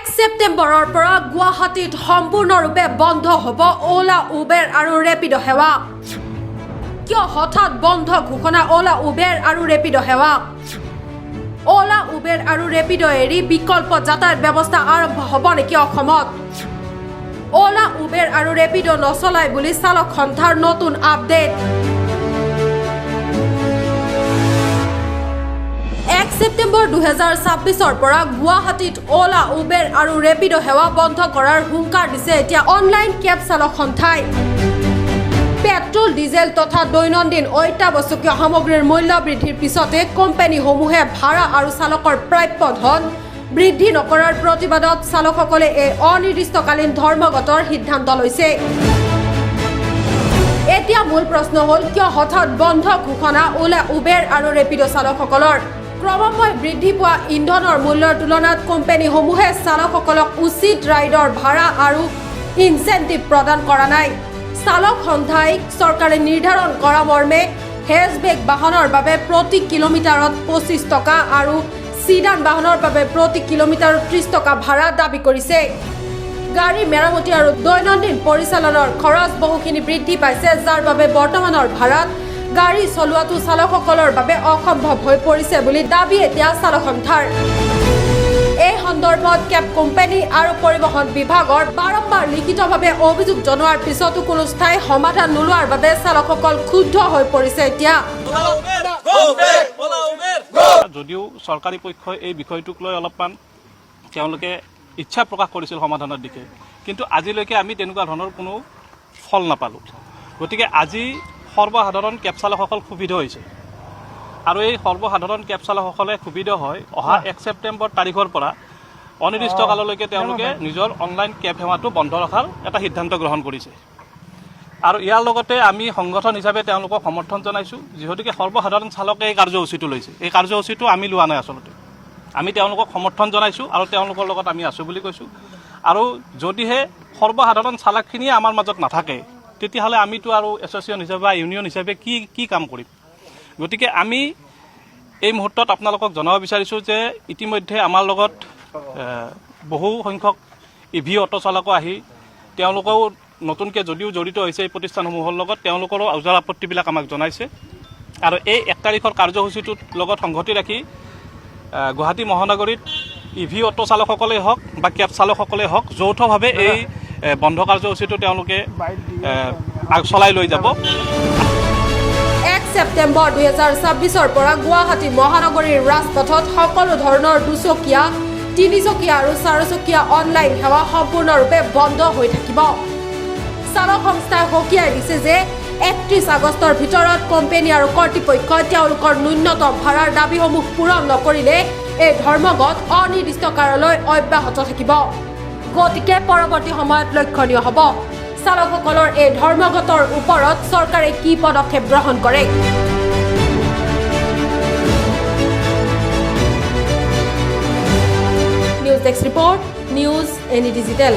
1 ছেপ্টেম্বৰৰ পৰা গুৱাহাটীত সম্পূৰ্ণৰূপে বন্ধ হ'ব ওলা উবেৰ আৰু ৰেপিড' সেৱা। কিয় হঠাৎ বন্ধ ঘোষণা ওলা উবেৰ আৰু ৰেপিড' সেৱা? ওলা উবেৰ আৰু ৰেপিড' এৰি বিকল্প যাতায়াত ব্যৱস্থা আৰম্ভ হ'ব নেকি অসমত? ওলা উবেৰ আৰু ৰেপিড' নচলাই বুলি চালক সন্থাৰ নতুন আপডেট। 1 ছেপ্টেম্বৰ 2026 পৰা গুৱাহাটীত ওলা উবেৰ আৰু ৰেপিড' সেৱা বন্ধ কৰাৰ হুংকাৰ দিছে এতিয়া অনলাইন কেব চালক সন্থাই। পেট্ৰল ডিজেল তথা দৈনন্দিন অত্যাৱশ্যকীয় সামগ্ৰীৰ মূল্য বৃদ্ধিৰ পিছতে কোম্পানীসমূহে ভাড়া আৰু চালকৰ প্ৰাপ্য ধন বৃদ্ধি নকৰাৰ প্ৰতিবাদত চালকসকলে এই অনিৰ্দিষ্টকালীন ধৰ্মঘটৰ সিদ্ধান্ত লৈছে। এতিয়া মূল প্ৰশ্ন হ'ল, কিয় হঠাৎ বন্ধ ঘোষণা ওলা উবেৰ আৰু ৰেপিড' চালকসকলৰ? ক্ৰমান্বয়ে বৃদ্ধি পোৱা ইন্ধনৰ মূল্যৰ তুলনাত কোম্পানীসমূহে চালকসকলক উচিত ৰাইডৰ ভাড়া আৰু ইনচেণ্টিভ প্ৰদান কৰা নাই। চালক সন্থাই চৰকাৰে নিৰ্ধাৰণ কৰা মৰ্মে হেচবেক বাহনৰ বাবে প্ৰতি কিলোমিটাৰত 25 টকা আৰু চিডান বাহনৰ বাবে প্ৰতি কিলোমিটাৰত 30 টকা ভাড়া দাবী কৰিছে। গাড়ী মেৰামতি আৰু দৈনন্দিন পৰিচালনাৰ খৰচ বহুখিনি বৃদ্ধি পাইছে, যাৰ বাবে বৰ্তমানৰ ভাড়াত গাড়ী চলোৱাটো চালকসকলৰ বাবে অসম্ভৱ হৈ পৰিছে বুলি দাবী এতিয়া চালক সন্থাৰ। এই সন্দৰ্ভত কেব কোম্পানী আৰু পৰিবহণ বিভাগৰ বাৰম্বাৰ লিখিতভাৱে অভিযোগ জনোৱাৰ পিছতো কোনো স্থায়ী সমাধান নোলোৱাৰ বাবে চালকসকল ক্ষুব্ধ হৈ পৰিছে এতিয়া। যদিও চৰকাৰী পক্ষই এই বিষয়টোক লৈ অলপমান তেওঁলোকে ইচ্ছা প্ৰকাশ কৰিছিল সমাধানৰ দিশে, কিন্তু আজিলৈকে আমি তেনেকুৱা ধৰণৰ কোনো ফল নাপালোঁ। গতিকে আজি সৰ্বসাধাৰণ কেব চালকসকল ক্ষুব্ধ হৈছে আৰু এই সৰ্বসাধাৰণ কেব চালকসকলে ক্ষুব্ধ হয় অহা 1 ছেপ্টেম্বৰ তাৰিখৰ পৰা অনিৰ্দিষ্ট কাললৈকে তেওঁলোকে নিজৰ অনলাইন কেব সেৱাটো বন্ধ ৰখাৰ এটা সিদ্ধান্ত গ্ৰহণ কৰিছে। আৰু ইয়াৰ লগতে আমি সংগঠন হিচাপে তেওঁলোকক সমৰ্থন জনাইছোঁ, যিহেতুকে সৰ্বসাধাৰণ চালকে এই কাৰ্যসূচীটো লৈছে। এই কাৰ্যসূচীটো আমি লোৱা নাই, আচলতে আমি তেওঁলোকক সমৰ্থন জনাইছোঁ আৰু তেওঁলোকৰ লগত আমি আছোঁ বুলি কৈছোঁ। আৰু যদিহে সৰ্বসাধাৰণ চালকখিনিয়ে আমাৰ মাজত নাথাকে, তেতিয়াহ'লে আমিতো আৰু এছ'চিয়েশ্যন হিচাপে বা ইউনিয়ন হিচাপে কি কাম কৰিম? গতিকে আমি এই মুহূৰ্তত আপোনালোকক জনাব বিচাৰিছোঁ যে ইতিমধ্যে আমাৰ লগত বহু সংখ্যক EV অটো চালকো আহি তেওঁলোকেও নতুনকৈ যদিও জড়িত হৈছে এই প্ৰতিষ্ঠানসমূহৰ লগত, তেওঁলোকৰো ওজৰ আপত্তিবিলাক আমাক জনাইছে। আৰু এই 1 তাৰিখৰ কাৰ্যসূচীটোৰ লগত সংগতি ৰাখি গুৱাহাটী মহানগৰীত EV অটো চালকসকলেই হওক বা কেব চালকসকলেই হওক যৌথভাৱে এই বন্ধ কাৰ্যসূচীটো তেওঁলোকে চলাই লৈ যাব। 1 ছেপ্টেম্বৰ 2026 পৰা গুৱাহাটী মহানগৰীৰ ৰাজপথত সকলো ধৰণৰ দুচকীয়া, তিনিচকীয়া আৰু চাৰিচকীয়া অনলাইন সেৱা সম্পূৰ্ণৰূপে বন্ধ হৈ থাকিব। চালক সংস্থাই সকীয়াই দিছে যে 31 আগষ্টৰ ভিতৰত কোম্পানী আৰু কৰ্তৃপক্ষই তেওঁলোকৰ ন্যূনতম ভাড়াৰ দাবীসমূহ পূৰণ নকৰিলে এই ধৰ্মঘট অনিৰ্দিষ্টকাললৈ অব্যাহত থাকিব। গতিকে পৰৱৰ্তী সময়ত লক্ষণীয় হ'ব চালকসকলৰ এই ধৰ্মঘটৰ ওপৰত চৰকাৰে কি পদক্ষেপ গ্ৰহণ কৰে। News desk report, news any digital.